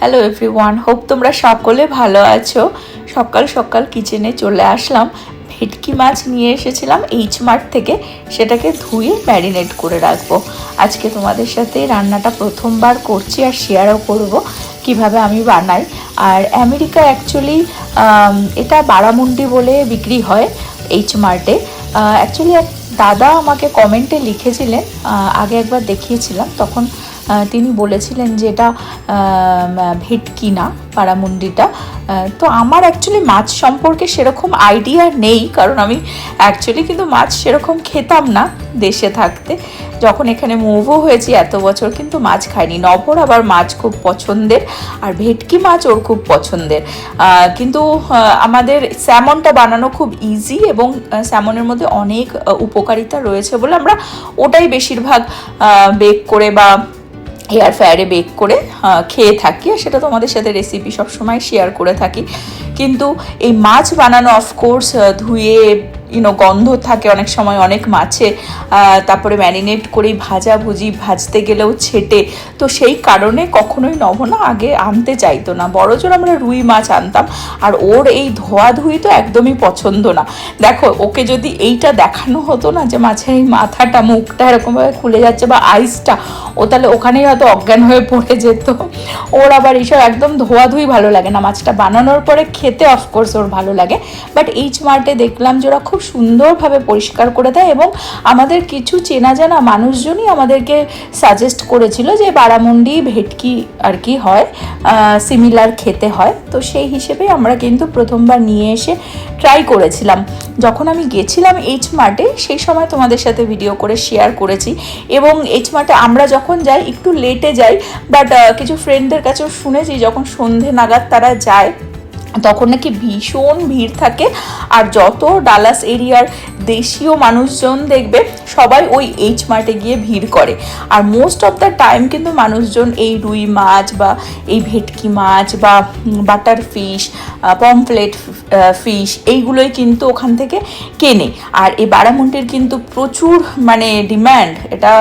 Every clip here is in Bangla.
হ্যালো এভরিওয়ান, হোপ তোমরা সকলে ভালো আছো। সকাল সকাল কিচেনে চলে আসলাম। ভেটকি মাছ নিয়ে এসেছিলাম এইচ মার্ট থেকে, সেটাকে ধুয়ে ম্যারিনেট করে রাখবো। আজকে তোমাদের সাথে রান্নাটা প্রথমবার করছি আর শেয়ারও করব কিভাবে আমি বানাই। আর আমেরিকা অ্যাকচুয়ালি এটা বারামুন্ডি বলে বিক্রি হয় এইচ মার্টে। অ্যাকচুয়ালি এক দাদা আমাকে কমেন্টে লিখেছিলেন, আগে একবার দেখিয়েছিলাম, তখন তিনি বলেছিলেন যে এটা ভেটকি না, বারামুন্ডিটা। তো আমার অ্যাকচুয়ালি মাছ সম্পর্কে সেরকম আইডিয়া নেই, কারণ আমি অ্যাকচুয়ালি কিন্তু মাছ সেরকম খেতাম না দেশে থাকতে। যখন এখানে মুভও হয়েছি এত বছর কিন্তু মাছ খাইনি। নভর আবার মাছ খুব পছন্দের, আর ভেটকি মাছ ওর খুব পছন্দের। কিন্তু আমাদের স্যামনটা বানানো খুব ইজি, এবং স্যামনের মধ্যে অনেক উপকারিতা রয়েছে বলে আমরা ওটাই বেশিরভাগ বেক করে বা এয়ার ফ্রায়ারে বেক করে খেয়ে থাকি, আর সেটা তোমাদের সাথে রেসিপি সবসময় শেয়ার করে থাকি। কিন্তু এই মাছ বানানো অফকোর্স ধুয়ে গন্ধ থাকে অনেক সময় অনেক মাছে, তারপরে ম্যারিনেট করে ভাজতে গেলেও ছেটে, তো সেই কারণে কখনোই নভনা আগে আনতে চাইতো না। বড়জোর আমরা রুই মাছ আনতাম, আর ওর এই ধোয়াধুয়ি তো একদমই পছন্দ না। দেখো, ওকে যদি এইটা দেখানো হতো না যে মাছের এই মাথাটা মুখটা এরকমভাবে খুলে যাচ্ছে বা আইসটা, ও তাহলে ওখানেই হয়তো অজ্ঞান হয়ে পড়ে যেত। ওর আবার এইসব একদম ধোয়াধুয়ি ভালো লাগে না। মাছটা বানানোর পরে খেতে অফকোর্স ওর ভালো লাগে, বাট এইচ মার্টে দেখলাম যে ওরা খুব সুন্দরভাবে পরিষ্কার করে দেয়, এবং আমাদের কিছু চেনা জানা মানুষজনই আমাদেরকে সাজেস্ট করেছিল যে বারামুন্ডি ভেটকি আর কি হয়, সিমিলার খেতে হয়। তো সেই হিসেবে আমরা কিন্তু প্রথমবার নিয়ে এসে ট্রাই করেছিলাম। যখন আমি গেছিলাম এইচ মার্টে সেই সময় তোমাদের সাথে ভিডিও করে শেয়ার করেছি, এবং এইচ মার্টে আমরা যখন যাই একটু লেটে যাই, বাট কিছু ফ্রেন্ডদের কাছেও শুনেছি যখন সন্ধে নাগাদ তারা যায় তখন নাকি ভীষণ ভিড় থাকে, আর যত ডালাস এরিয়ার দেশীয় মানুষজন দেখবে সবাই ওই এইচ মার্টে গিয়ে ভিড় করে। আর মোস্ট অফ দ্য টাইম কিন্তু মানুষজন এই রুই মাছ বা এই ভেটকি মাছ বা বাটার ফিশ, পমফ্লেট ফিশ, এইগুলোই কিন্তু ওখান থেকে কেনে। আর এই বারামুন্ডির কিন্তু প্রচুর ডিম্যান্ড, এটা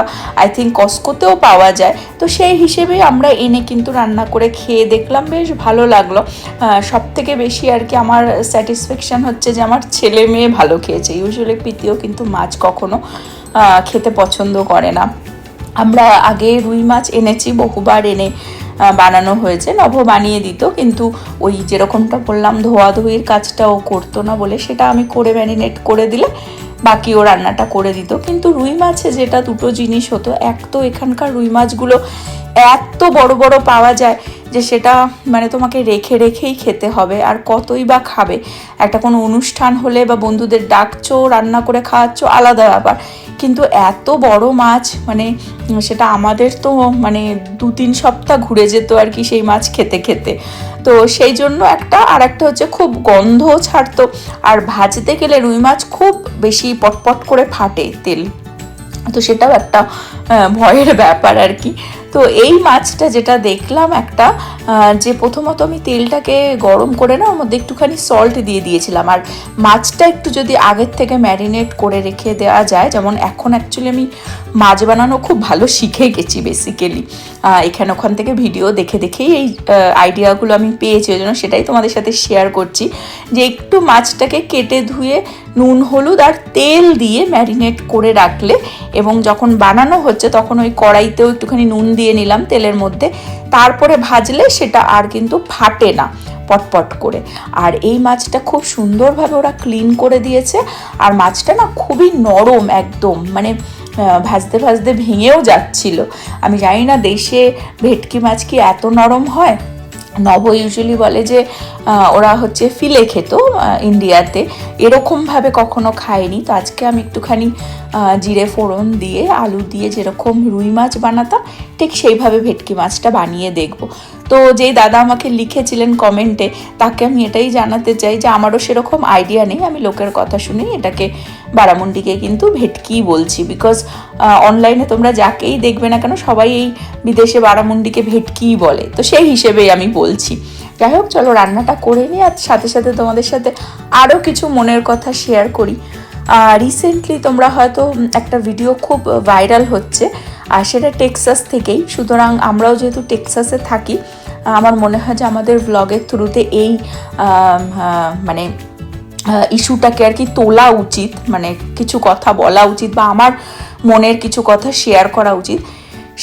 আই থিঙ্ক কস্কোতেও পাওয়া যায়। তো সেই হিসেবে আমরা এনে কিন্তু রান্না করে খেয়ে দেখলাম, বেশ ভালো লাগলো। সব থেকে বেশি আর কি আমার স্যাটিসফ্যাকশান হচ্ছে যে আমার ছেলে মেয়ে ভালো খেয়েছে। ইউজুয়ালি প্রীতিও কিন্তু মাছ কখনো খেতে পছন্দ করে না। আমরা আগে রুই মাছ এনেছি, বহুবার এনে বানানো হয়েছে, নভ বানিয়ে দিত, কিন্তু ওই যেরকমটা বললাম ধোয়াধুয়ির কাজটা ও করতো না বলে সেটা আমি করে ম্যারিনেট করে দিলে বাকি ও রান্নাটা করে দিত। কিন্তু রুই মাছে যেটা দুটো জিনিস হতো, এক তো এখানকার রুই মাছগুলো এত বড় বড় পাওয়া যায় যে সেটা তোমাকে রেখে রেখেই খেতে হবে, আর কতই বা খাবে। একটা কোনো অনুষ্ঠান হলে বা বন্ধুদের ডাকছো, রান্না করে খাওয়াচ্ছ, আলাদা ব্যাপার, কিন্তু এত বড় মাছ সেটা আমাদের তো 2-3 সপ্তাহ ঘুরে যেত আর কি সেই মাছ খেতে খেতে। তো সেই জন্য একটা, আর একটা হচ্ছে খুব গন্ধ ছাড়তো, আর ভাজতে গেলে রুই মাছ খুব বেশি পটপট করে ফাটে তেল, তো সেটাও একটা ভয়ের ব্যাপার আর কি। তো এই মাছটা যেটা দেখলাম একটা, যে প্রথমত আমি তেলটাকে গরম করে না ওর মধ্যে একটুখানি সল্ট দিয়ে দিয়েছিলাম, আর মাছটা একটু যদি আগের থেকে ম্যারিনেট করে রেখে দেওয়া যায়, যেমন এখন অ্যাকচুয়ালি আমি মাছ বানানো খুব ভালো শিখে গেছি বেসিক্যালি, এখানে ওখান থেকে ভিডিও দেখে দেখেই এই আইডিয়াগুলো আমি পেয়েছি, ওই জন্য সেটাই তোমাদের সাথে শেয়ার করছি। যে একটু মাছটাকে কেটে ধুয়ে নুন হলুদ আর তেল দিয়ে ম্যারিনেট করে রাখলে, এবং যখন বানানো হচ্ছে তখন ওই কড়াইতেও একটুখানি নুন দিয়ে নিলাম তেলের মধ্যে, তারপরে ভাজলে সেটা আর কিন্তু ফাটে না পটপট করে। আর এই মাছটা খুব সুন্দরভাবে ওরা ক্লিন করে দিয়েছে, আর মাছটা না খুবই নরম একদম, ভাজতে ভাজতে ভেঙেও যাচ্ছিল। আমি জানি না দেশে ভেটকি মাছ কি এত নরম হয়। নব ইউজুয়ালি বলে যে ওরা হচ্ছে ফিলে খেত ইন্ডিয়াতে, এরকমভাবে কখনো খায়নি। তো আজকে আমি একটুখানি জিরে ফোড়ন দিয়ে আলু দিয়ে যেরকম রুই মাছ বানাতাম ঠিক সেইভাবে ভেটকি মাছটা বানিয়ে দেখব। তো যেই দাদা আমাকে লিখেছিলেন কমেন্টে, তাকে আমি এটাই জানাতে চাই যে আমারও সেরকম আইডিয়া নেই, আমি লোকের কথা শুনেই এটাকে বারামুন্ডিকে কিন্তু ভেটকি বলছি, বিকজ অনলাইনে তোমরা যাকেই দেখবে না কেন সবাই এই বিদেশে বারামুন্ডিকে ভেটকিই বলে, তো সেই হিসেবেই আমি বলছি। যাই হোক, চলো রান্নাটা করে নিই, আর সাথে সাথে তোমাদের সাথে আরও কিছু মনের কথা শেয়ার করি। রিসেন্টলি তোমরা হয়তো একটা ভিডিও খুব ভাইরাল হচ্ছে, আর সেটা টেক্সাস থেকেই, সুতরাং আমরাও যেহেতু টেক্সাসে থাকি আমার মনে হয় যে আমাদের ব্লগের থ্রুতে এই মানে ইস্যুটাকে আর কি তোলা উচিত, মানে কিছু কথা বলা উচিত বা আমার মনের কিছু কথা শেয়ার করা উচিত।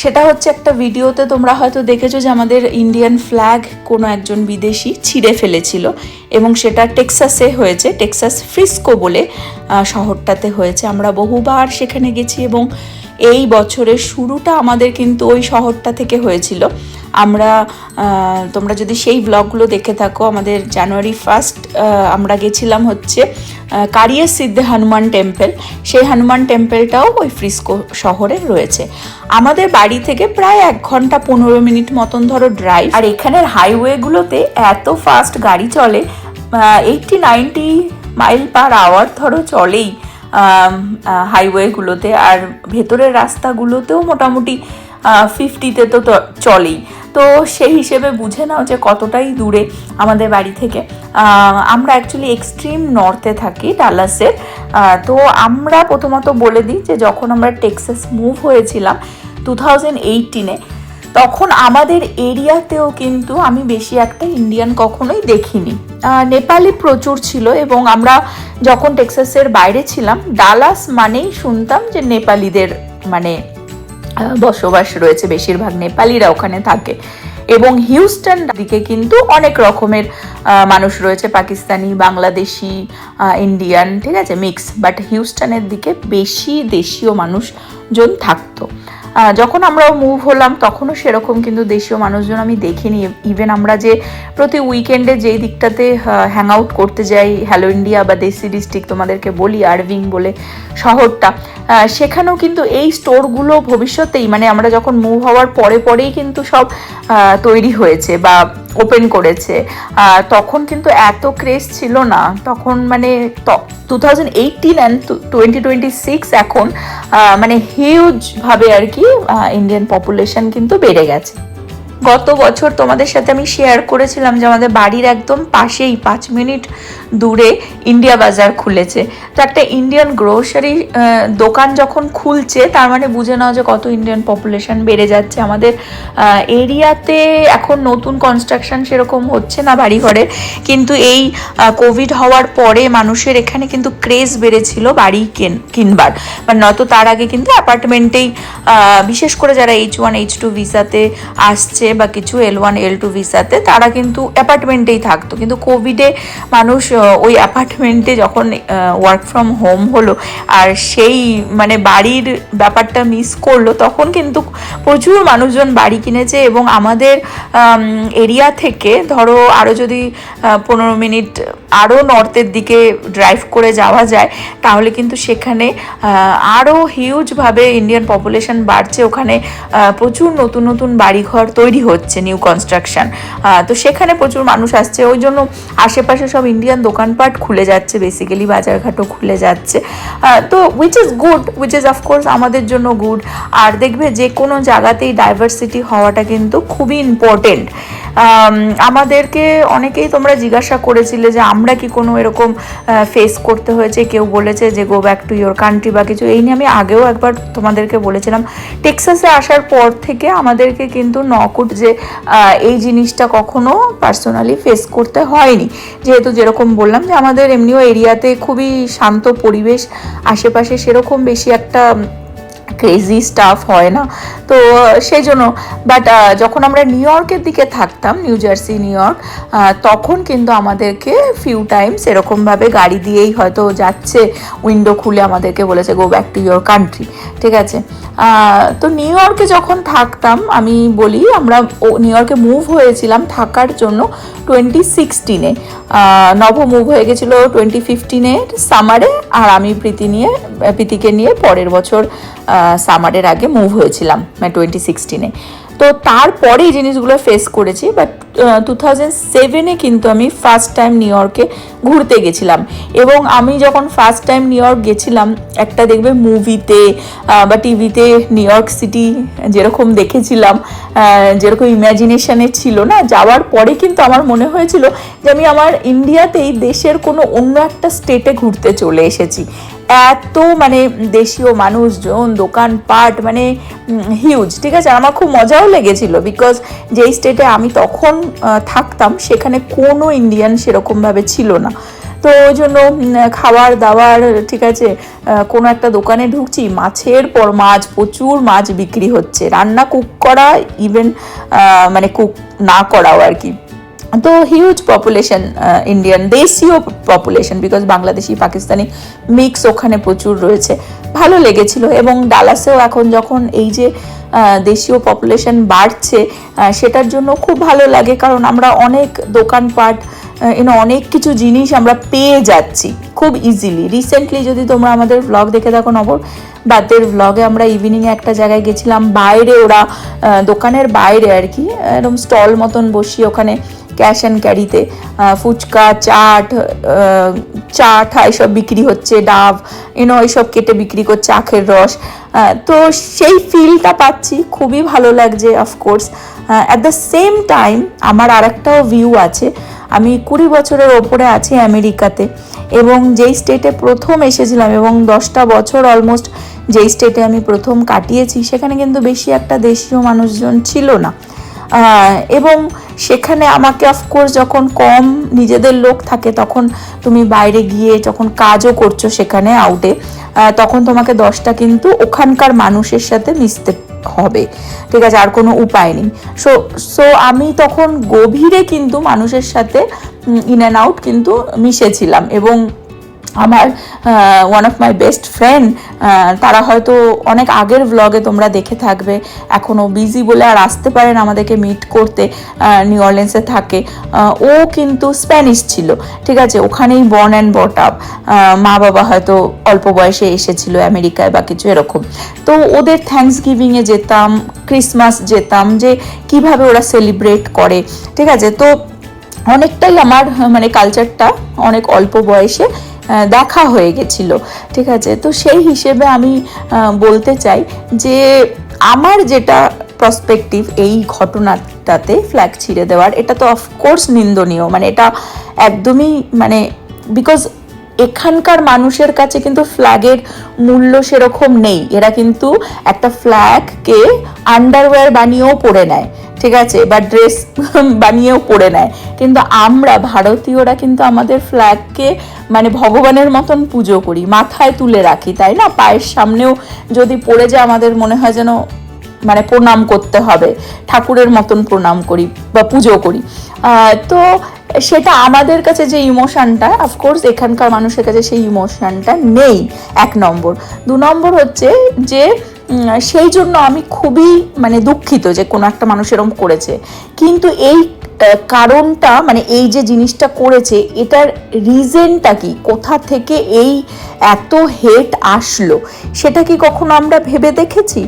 সেটা হচ্ছে একটা ভিডিওতে তোমরা হয়তো দেখেছো যে আমাদের ইন্ডিয়ান ফ্ল্যাগ কোনো একজন বিদেশি ছিঁড়ে ফেলেছিল এবং সেটা টেক্সাসে হয়েছে, টেক্সাস ফ্রিস্কো বলে শহরটাতে হয়েছে। আমরা বহুবার সেখানে গেছি এবং এই বছরের শুরুটা আমাদের কিন্তু ওই শহরটা থেকে হয়েছিল। তোমরা যদি সেই ব্লগগুলো দেখে থাকো, আমাদের জানুয়ারি 1 আমরা গেছিলাম হচ্ছে কারিয়া সিদ্ধে হনুমান টেম্পল। সেই হনুমান টেম্পলটাও ওই ফ্রিস্কো শহরে রয়েছে। আমাদের বাড়ি থেকে প্রায় 1 ঘন্টা 15 মিনিট মতন ধরো ড্রাইভ। আর এখানের হাইওয়েগুলোতে এত ফাস্ট গাড়ি চলে, 80-90 মাইল পার আওয়ার ধরো চলেই হাইওয়েগুলোতে। আর ভেতরের রাস্তাগুলোতেও মোটামুটি 50-তে তো চলেই। তো সেই হিসেবে বুঝে নাও যে কতটাই দূরে আমাদের বাড়ি থেকে। আমরা অ্যাকচুয়ালি এক্সট্রিম নর্থে থাকি, ডালাসের। তো আমরা প্রথমত বলে দিই যে যখন আমরা টেক্সাস মুভ হয়েছিলাম 2018-এ, তখন আমাদের এরিয়াতেও কিন্তু আমি বেশি একটা ইন্ডিয়ান কখনোই দেখিনি। নেপালি প্রচুর ছিল এবং আমরা যখন টেক্সাসের বাইরে ছিলাম, ডালাস মানেই শুনতাম যে নেপালিদের মানে বসবাস রয়েছে, বেশিরভাগ নেপালিরা ওখানে থাকে। এবং হিউস্টন দিকে কিন্তু অনেক রকমের মানুষ রয়েছে, পাকিস্তানি, বাংলাদেশি, ইন্ডিয়ান, ঠিক আছে, মিক্স। বাট হিউস্টনের দিকে বেশি দেশীয় মানুষজন থাকতো। যখন আমরা মুভ হলাম তখনও সেরকম কিন্তু দেশীয় মানুষজন আমি দেখিনি। ইভেন আমরা যে প্রতি উইকেন্ডে যেই দিকটাতে হ্যাং আউট করতে যাই, হ্যালো ইন্ডিয়া বা দেশি ডিস্ট্রিক্ট তোমাদেরকে বলি, আরভিং বলে শহরটা, সেখানেও কিন্তু এই স্টোরগুলো ভবিষ্যতেই মানে আমরা যখন মুভ হওয়ার পরেই কিন্তু সব তৈরি হয়েছে বা ওপেন করেছে। তখন কিন্তু এত ক্রেজ ছিল না তখন, মানে 2018 অ্যান্ড 2026 এখন মানে হিউজভাবে আর কি ইন্ডিয়ান পপুলেশন কিন্তু বেড়ে গেছে। গত বছর তোমাদের সাথে আমি শেয়ার করেছিলাম যে আমাদের বাড়ির একদম পাশেই 5 মিনিট দূরে ইন্ডিয়া বাজার খুলেছে। তো একটা ইন্ডিয়ান গ্রোসারি দোকান যখন খুলছে তার মানে বুঝে নাও যে কত ইন্ডিয়ান পপুলেশন বেড়ে যাচ্ছে। আমাদের এরিয়াতে এখন নতুন কনস্ট্রাকশন সেরকম হচ্ছে না বাড়িঘরের, কিন্তু এই কোভিড হওয়ার পরে মানুষের এখানে কিন্তু ক্রেজ বেড়েছিল বাড়ি কিনবার। মানে নয়তো তার আগে কিন্তু অ্যাপার্টমেন্টেই, বিশেষ করে যারা H1 H2 ভিসাতে আসছে বা কিছু L1 L2 ভিসাতে, তারা কিন্তু অ্যাপার্টমেন্টেই থাকতো। কিন্তু কোভিডে মানুষ ওই অ্যাপার্টমেন্টে যখন ওয়ার্ক ফ্রম হোম হলো আর সেই মানে বাড়ির ব্যাপারটা মিস করলো, তখন কিন্তু প্রচুর মানুষজন বাড়ি কিনেছে। এবং আমাদের এরিয়া থেকে ধরো আরও যদি 15 মিনিট আরও নর্থের দিকে ড্রাইভ করে যাওয়া যায়, তাহলে কিন্তু সেখানে আরও হিউজভাবে ইন্ডিয়ান পপুলেশন বাড়ছে। ওখানে প্রচুর নতুন নতুন বাড়িঘর তৈরি হচ্ছে, নিউ কনস্ট্রাকশন। তো সেখানে প্রচুর মানুষ আসছে, ওই জন্য আশেপাশে সব ইন্ডিয়ান দোকানপাট খুলে যাচ্ছে, বেসিক্যালি বাজারঘাটও খুলে যাচ্ছে। তো which is good, which is of course আমাদের জন্য গুড। আর দেখবে যে কোনো জায়গাতেই ডাইভার্সিটি হওয়াটা কিন্তু খুবই ইম্পর্টেন্ট। আমাদেরকে অনেকেই তোমরা জিজ্ঞাসা করেছিলে যে আমরা কি কোনো এরকম ফেস করতে হয়েছে, কেউ বলেছে যে go back to your country বা কিছু। এই নিয়ে আমি আগেও একবার তোমাদেরকে বলেছিলাম, টেক্সাসে আসার পর থেকে আমাদেরকে কিন্তু নকুট যে এই জিনিসটা কখনো পার্সোনালি ফেস করতে হয়নি। যেহেতু যেরকম বললাম যে আমাদের এমনিও এরিয়াতে খুবই শান্ত পরিবেশ, আশেপাশে সেরকম বেশি একটা ক্রেজি স্টাফ হয় না, তো সেই জন্য। বাট যখন আমরা নিউ ইয়র্কের দিকে থাকতাম, নিউ জার্সি, নিউ ইয়র্ক, তখন কিন্তু আমাদেরকে ফিউ টাইমস এরকমভাবে গাড়ি দিয়েই হয়তো যাচ্ছে, উইন্ডো খুলে আমাদেরকে বলেছে go back to your country, ঠিক আছে। তো নিউ ইয়র্কে যখন থাকতাম, আমি বলি আমরা নিউ ইয়র্কে মুভ হয়েছিলাম থাকার জন্য 2016-এ। নব মুভ হয়ে গেছিলো 2015-এর সামারে, আর আমি প্রীতিকে নিয়ে পরের বছর সামারের আগে মুভ হয়েছিলাম, মানে 2016-এ। তো তারপরে এই জিনিসগুলো ফেস করেছি। বাট 2007-এ কিন্তু আমি ফার্স্ট টাইম নিউ ইয়র্কে ঘুরতে গেছিলাম। এবং আমি যখন ফার্স্ট টাইম নিউ ইয়র্ক গেছিলাম, একটা দেখবে মুভিতে বা টিভিতে নিউ ইয়র্ক সিটি যেরকম দেখেছিলাম, যেরকম ইম্যাজিনেশনে ছিল না, যাওয়ার পরে কিন্তু আমার মনে হয়েছিল যে আমি আমার ইন্ডিয়াতেই দেশের কোনো অন্য একটা স্টেটে ঘুরতে চলে এসেছি। এত মানে দেশীয় মানুষজন, দোকানপাট, মানে হিউজ, ঠিক আছে। আমার খুব মজাও লেগেছিল, বিকজ যেই স্টেটে আমি তখন থাকতাম সেখানে কোনো ইন্ডিয়ান সেরকমভাবে ছিল না। তো ওই জন্য খাবার দাবার, ঠিক আছে, কোনো একটা দোকানে ঢুকছি, মাছের পর মাছ, প্রচুর মাছ বিক্রি হচ্ছে, রান্না কুক করা, ইভেন মানে কুক না করাও আর কি। তো হিউজ পপুলেশন ইন্ডিয়ান, দেশীয় population, because Bangladeshi Pakistani mix ওখানে প্রচুর রয়েছে। ভালো লেগেছিল। এবং ডালাসেও এখন যখন এই যে দেশীয় পপুলেশন বাড়ছে, সেটার জন্য খুব ভালো লাগে, কারণ আমরা অনেক দোকানপাট, অনেক কিছু জিনিস আমরা পেয়ে যাচ্ছি খুব ইজিলি। রিসেন্টলি যদি তোমরা আমাদের ভ্লগ দেখে থাকো, বাদের ভ্লগে আমরা ইভিনিংয়ে একটা জায়গায় গেছিলাম, বাইরে ওরা দোকানের বাইরে আর কি এরকম স্টল মতন বসিয়ে ওখানে ক্যাশ অ্যান্ড ক্যারিতে ফুচকা, চাট এসব বিক্রি হচ্ছে, ডাব এইসব কেটে বিক্রি করছে, আখের রস। তো সেই ফিলটা পাচ্ছি, খুবই ভালো লাগছে of course. At the same time আমার আর একটাও ভিউ আছে। আমি 20 বছরের ওপরে আছি আমেরিকাতে, এবং যেই স্টেটে প্রথম এসেছিলাম এবং 10টা বছর অলমোস্ট যেই স্টেটে আমি প্রথম কাটিয়েছি, সেখানে কিন্তু বেশি একটা দেশীয় মানুষজন ছিল না। এবং সেখানে আমাকে অফকোর্স যখন কম নিজেদের লোক থাকে, তখন তুমি বাইরে গিয়ে যখন কাজও করছো সেখানে আউটে, তখন তোমাকে 10টা কিন্তু ওখানকার মানুষের সাথে মিশতে হবে, ঠিক আছে, আর কোনো উপায় নেই। সো আমি তখন গভীরে কিন্তু মানুষের সাথে ইন অ্যান্ড আউট কিন্তু মিশেছিলাম। এবং আমার one of my best friend, তারা হয়তো অনেক আগের ভ্লগে তোমরা দেখে থাকবে, এখনও বিজি বলে আর আসতে পারেন আমাদেরকে মিট করতে, নিউ অরলিন্সে থাকে। ও কিন্তু স্প্যানিশ ছিল, ঠিক আছে, ওখানেই বর্ন অ্যান্ড বট আপ। মা বাবা হয়তো অল্প বয়সে এসেছিল আমেরিকায় বা কিছু এরকম। তো ওদের থ্যাঙ্কস গিভিংয়ে যেতাম, ক্রিসমাস যেতাম, যে কিভাবে ওরা সেলিব্রেট করে, ঠিক আছে। তো অনেকটাই আমার মানে কালচারটা অনেক অল্প বয়সে দেখা হয়ে গেছিল, ঠিক আছে। তো সেই হিসেবে আমি বলতে চাই যে আমার যেটা পার্সপেক্টিভ এই ঘটনাটাতে, ফ্ল্যাগ ছিঁড়ে দেওয়ার, এটা তো অফকোর্স নিন্দনীয়, মানে এটা একদমই মানে, বিকজ এখানকার মানুষের কাছে কিন্তু ফ্ল্যাগের মূল্য সেরকম নেই। এরা কিন্তু একটা ফ্ল্যাগকে আন্ডারওয়্যার বানিয়েও পরে নেয়, ঠিক আছে, বা ড্রেস বানিয়েও পরে নেয়। কিন্তু আমরা ভারতীয়রা কিন্তু আমাদের ফ্ল্যাগকে মানে ভগবানের মতন পুজো করি, মাথায় তুলে রাখি, তাই না? পায়ের সামনেও যদি পড়ে যায় আমাদের মনে হয় যেন মানে প্রণাম করতে হবে, ঠাকুরের মতন প্রণাম করি বা পুজো করি। তো সেটা আমাদের কাছে যে ইমোশনটা, অফকোর্স এখানকার মানুষের কাছে সেই ইমোশনটা নেই, 1 নম্বর। 2 নম্বর হচ্ছে যে সেই জন্য আমি খুবই মানে দুঃখিত যে কোনো একটা মানুষ এরকম করেছে। কিন্তু এই কারণটা, মানে এই যে জিনিসটা করেছে, এটার রিজনটা কি, কোথা থেকে এই এত হেট আসলো, সেটা কি কখনো আমরা ভেবে দেখেছি?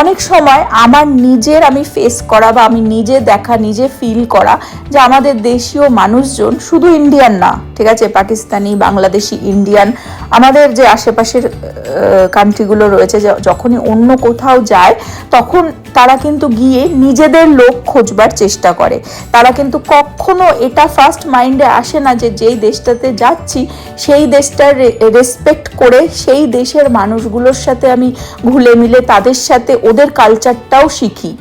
অনেক সময় আমার নিজের আমি ফেস করা বা আমি নিজে দেখা, নিজে ফিল করা, যে আমাদের দেশীয় মানুষজন, শুধু ইন্ডিয়ান না, ঠিক আছে, পাকিস্তানি, বাংলাদেশি, ইন্ডিয়ান, আমাদের যে আশেপাশের কান্ট্রিগুলো রয়েছে, যখনই অন্য কোথাও যায় তখন তারা কিন্তু গিয়ে নিজেদের লোক খোঁজবার চেষ্টা করে। তারা কিন্তু কখনো এটা ফার্স্ট মাইন্ডে আসে না যে যেই দেশটাতে যাচ্ছি সেই দেশটার রেসপেক্ট করে সেই দেশের মানুষগুলোর সাথে আমি ঘুলে মিলে তাদের সাথে ওদের কালচারটাও শিখি।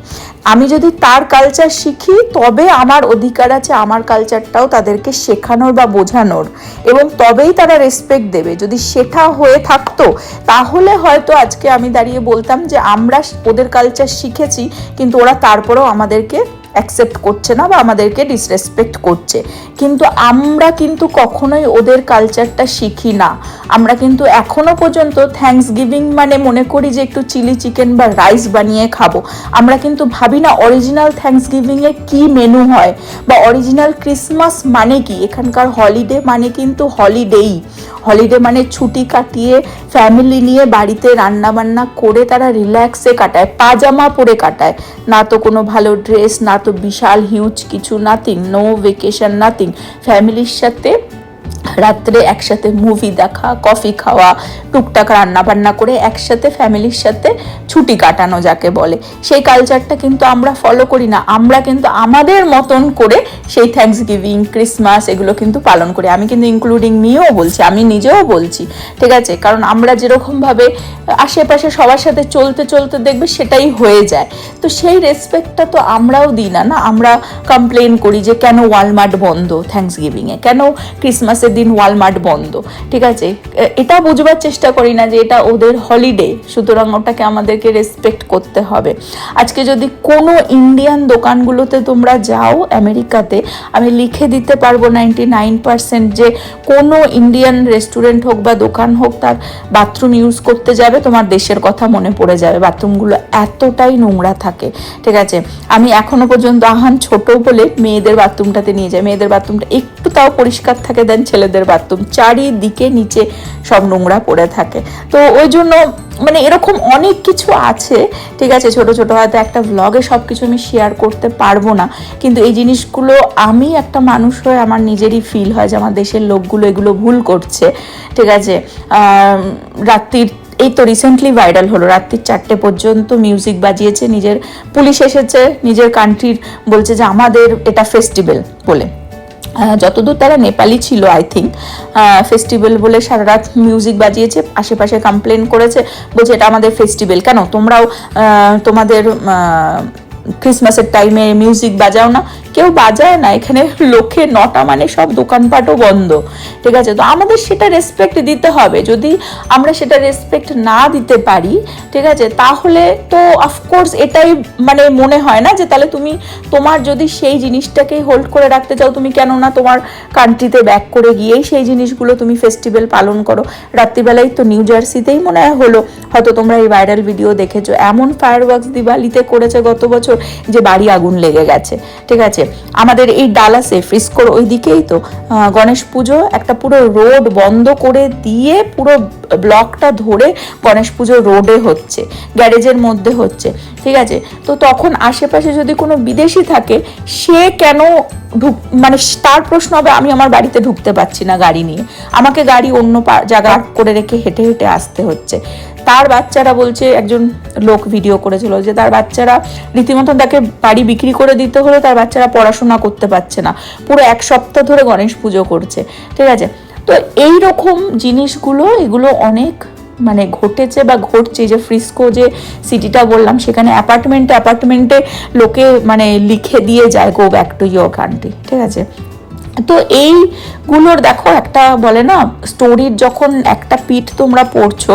আমি যদি তার কালচার শিখি তবে আমার অধিকার আছে আমার কালচারটাও তাদেরকে শেখানোর বা বোঝানোর, এবং তবেই তারা রেসপেক্ট দেবে। যদি সেটা হয়ে থাকতো তাহলে হয়তো আজকে আমি দাঁড়িয়ে বলতাম যে আমরা ওদের কালচার শিখেছি কিন্তু ওরা তারপরেও আমাদেরকে অ্যাকসেপ্ট করছে না বা আমাদেরকে ডিসরেসপেক্ট করছে। কিন্তু আমরা কিন্তু কখনোই ওদের কালচারটা শিখি না। আমরা কিন্তু এখনো পর্যন্ত থ্যাঙ্কস গিভিং মানে মনে করি যে একটু চিলি চিকেন বা রাইস বানিয়ে খাবো। আমরা কিন্তু ভাবি না অরিজিনাল থ্যাঙ্কস গিভিংয়ে কী মেনু হয় বা অরিজিনাল ক্রিসমাস মানে কি। এখানকার হলিডে মানে কিন্তু হলিডেই, হলিডে মানে ছুটি কাটিয়ে ফ্যামিলি নিয়ে বাড়িতে রান্না বান্না করে তারা রিল্যাক্সে কাটায়, পাজামা পরে কাটায়, না তো কোনো ভালো ড্রেস, না তো বিশাল হিউজ কিছু, নাথিং, নো ভেকেশন, নাথিং। ফ্যামিলির সাথে রাত্রে একসাথে মুভি দেখা, কফি খাওয়া, টুকটাক রান্না বান্না করে একসাথে ফ্যামিলির সাথে ছুটি কাটানো যাকে বলে, সেই কালচারটা কিন্তু আমরা ফলো করি না। আমরা কিন্তু আমাদের মতন করে সেই থ্যাঙ্কসগিভিং, ক্রিসমাস এগুলো কিন্তু পালন করি। আমি কিন্তু ইনক্লুডিং মিও বলছি, আমি নিজেও বলছি, ঠিক আছে? কারণ আমরা যেরকমভাবে আশেপাশে সবার সাথে চলতে চলতে দেখবে সেটাই হয়ে যায়। তো সেই রেসপেক্টটা তো আমরাও দিই না। না, আমরা কমপ্লেন করি যে কেন ওয়ালমার্ট বন্ধ থ্যাঙ্কসগিভিংয়ে, কেন ক্রিসমাসের দিন ওয়ালমার্ট বন্ধ, ঠিক আছে? এটা বুঝবার চেষ্টা করি না যে এটা ওদের হলিডে, সুতরাং ওটাকে আমাদেরকে রেসপেক্ট করতে হবে। আজকে যদি কোনো ইন্ডিয়ান দোকানগুলোতে তোমরা যাও আমেরিকাতে, আমি লিখে দিতে পারবো 99% যে কোনো ইন্ডিয়ান রেস্টুরেন্ট হোক বা দোকান হোক, তার বাথরুম ইউজ করতে যাবে তোমার দেশের কথা মনে পড়ে যাবে। বাথরুমগুলো এতটাই নোংরা থাকে, ঠিক আছে? আমি এখনো পর্যন্ত আহান ছোট বলে মেয়েদের বাথরুমটাতে নিয়ে যাই, মেয়েদের বাথরুমটা একটু তাও পরিষ্কার থাকে দেন ছেলেদের বাথরুম, চারিদিকে নিচে সব নোংরা পড়ে থাকে। তো ওই জন্য মানে এরকম অনেক কিছু আছে, ঠিক আছে? ছোট ছোট হয়তো একটা ভ্লগে সব কিছু আমি শেয়ার করতে পারবো না, কিন্তু এই জিনিসগুলো আমি একটা মানুষ হয়ে আমার নিজেরই ফিল হয় যে আমার দেশের লোকগুলো এগুলো ভুল করছে, ঠিক আছে? রাত্রির এই তো রিসেন্টলি ভাইরাল হলো, রাত্রির 4টে পর্যন্ত মিউজিক বাজিয়েছে, নিজের পুলিশ এসেছে নিজের কান্ট্রির, বলছে যে আমাদের এটা ফেস্টিভ্যাল বলে। যতদূর তারা নেপালি ছিল আই থিঙ্ক, ফেস্টিভ্যাল বলে সারা রাত মিউজিক বাজিয়েছে, আশেপাশে কমপ্লেন করেছে, বলছে এটা আমাদের ফেস্টিভ্যাল, কেন তোমরাও তোমাদের ক্রিসমাসের টাইমে মিউজিক বাজাও না? কেউ বাজায় না এখানে। লোকে 9টা মানে সব দোকানপাটও বন্ধ, ঠিক আছে? তো আমাদের সেটা রেসপেক্ট দিতে হবে। যদি আমরা সেটা রেসপেক্ট না দিতে পারি, ঠিক আছে, তাহলে তো অফকোর্স এটাই মানে মনে হয় না যে তাহলে তুমি তোমার যদি সেই জিনিসটাকেই হোল্ড করে রাখতে চাও, তুমি কেন না তোমার কান্ট্রিতে ব্যাক করে গিয়েই সেই জিনিসগুলো তুমি ফেস্টিভ্যাল পালন করো। রাত্রিবেলায় তো নিউ জার্সিতেই মনে হয় হলো, হয়তো তোমরা এই ভাইরাল ভিডিও দেখেছো, এমন ফায়ারওয়ার্কস দিওয়ালিতে করেছে গত বছর যে বাড়ি আগুন লেগে গেছে, ঠিক আছে? আমাদের এই ডালাসে ফ্রিস্কোর ওই দিকেই তো গণেশ পুজো একটা পুরো রোড বন্ধ করে দিয়ে পুরো ব্লকটা ধরে গণেশ পুজো রোডে হচ্ছে, গ্যারেজের মধ্যে হচ্ছে, ঠিক আছে? তো তখন আশেপাশে যদি কোনো বিদেশি থাকে, সে কেন মানে তার প্রশ্ন হবে আমি আমার বাড়িতে ঢুকতে পারছি না গাড়ি নিয়ে, আমাকে গাড়ি অন্য জায়গা করে রেখে হেঁটে হেঁটে আসতে হচ্ছে। তার বাচ্চারা বলছে, একজন লোক ভিডিও করেছিল যে তার বাচ্চারা রীতিমতো তাকে বাড়ি বিক্রি করে দিতে হলো, তার বাচ্চারা পড়াশোনা করতে পারছে না, পুরো 1 সপ্তাহ ধরে গণেশ পুজো করছে, ঠিক আছে? তো এই রকম জিনিসগুলো এগুলো অনেক মানে ঘটেছে বা ঘটছে। যে ফ্রিস্কো যে সিটিটা বললাম, সেখানে অ্যাপার্টমেন্টে লোকে মানে লিখে দিয়ে যায় go back to your country, ঠিক আছে? তো এইগুলোর দেখো একটা বলে না, স্টোরির যখন একটা পিঠ তোমরা পড়ছো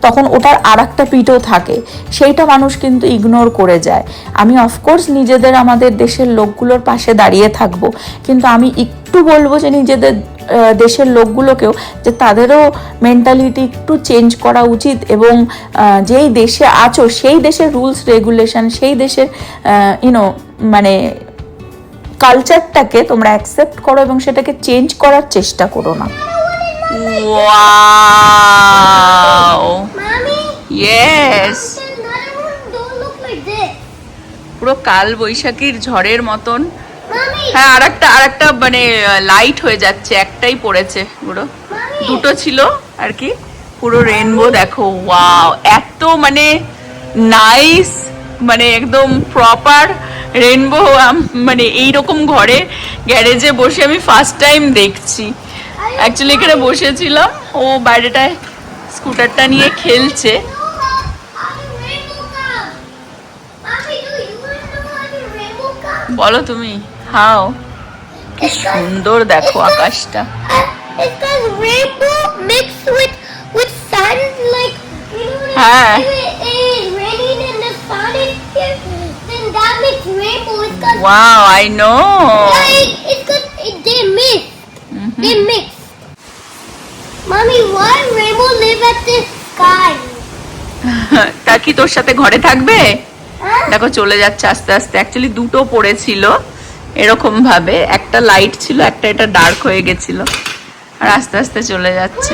তখন ওটার আর একটা পিঠও থাকে, সেইটা মানুষ কিন্তু ইগনোর করে যায়। আমি অফকোর্স নিজেদের আমাদের দেশের লোকগুলোর পাশে দাঁড়িয়ে থাকবো, কিন্তু আমি একটু বলবো যে নিজেদের দেশের লোকগুলোকেও যে তাদেরও মেন্টালিটি একটু চেঞ্জ করা উচিত, এবং যেই দেশে আছো সেই দেশের রুলস রেগুলেশন, সেই দেশের মানে কালচারটাকে তোমরা অ্যাকসেপ্ট করো এবং সেটাকে চেঞ্জ করার চেষ্টা করো না। ওয়াও, ইয়েস, পুরো কাল বৈশাখীর ঝড়ের মতন। হ্যাঁ, আরেকটা মানে লাইট হয়ে যাচ্ছে, একটাই পড়েছে, পুরো 2টো ছিল আর কি, পুরো রেইনবো দেখো। ওয়াও, এত মানে নাইস, মানে একদম প্রপার রেইনবো। মানে এইরকম ঘরে গ্যারেজে বসে আমি ফার্স্ট টাইম দেখছি। অ্যাকচুয়ালি এখানে বসেছিলাম, ও বাইরেটায় স্কুটারটা নিয়ে খেলছে। বলো তুমি, হাও কি সুন্দর দেখো আকাশটা। হ্যাঁ, wow, I know. They mix. They mix. Mommy, why rainbow live at the sky? তা কি তোর সাথে ঘরে থাকবে? দেখো চলে যাচ্ছে আস্তে আস্তে। অ্যাকচুয়ালি 2টো পড়েছিল এরকম ভাবে, একটা লাইট ছিল, একটা এটা ডার্ক হয়ে গেছিল, আর আস্তে আস্তে চলে যাচ্ছে।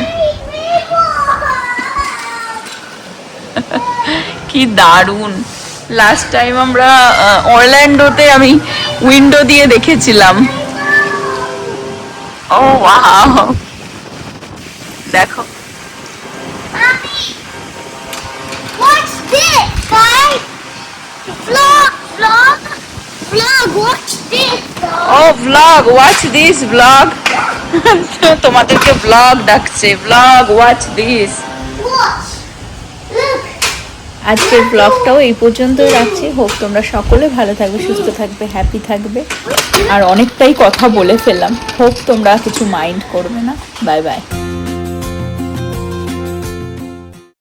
কি দারুণ। লাস্ট টাইম আমরা অরল্যান্ডোতে আমি উইন্ডো দিয়ে দেখেছিলাম। ও ওয়াও, দেখো। Mommy, what's this, guys? Vlog, vlog, vlog. Watch this, ও ব্লগ, ওয়াচ দিস ব্লগ। তোমাদেরকে ব্লগ ডাকছে, vlog watch this. Watch. Look. আজকের ব্লগটাও এই পর্যন্তই রাখছি। হোপ তোমরা সকলে ভালো থাকবে, সুস্থ থাকবে, হ্যাপি থাকবে। আর অনেকটাই কথা বলে ফেললাম, হোপ তোমরা কিছু মাইন্ড করবে না। Bye bye.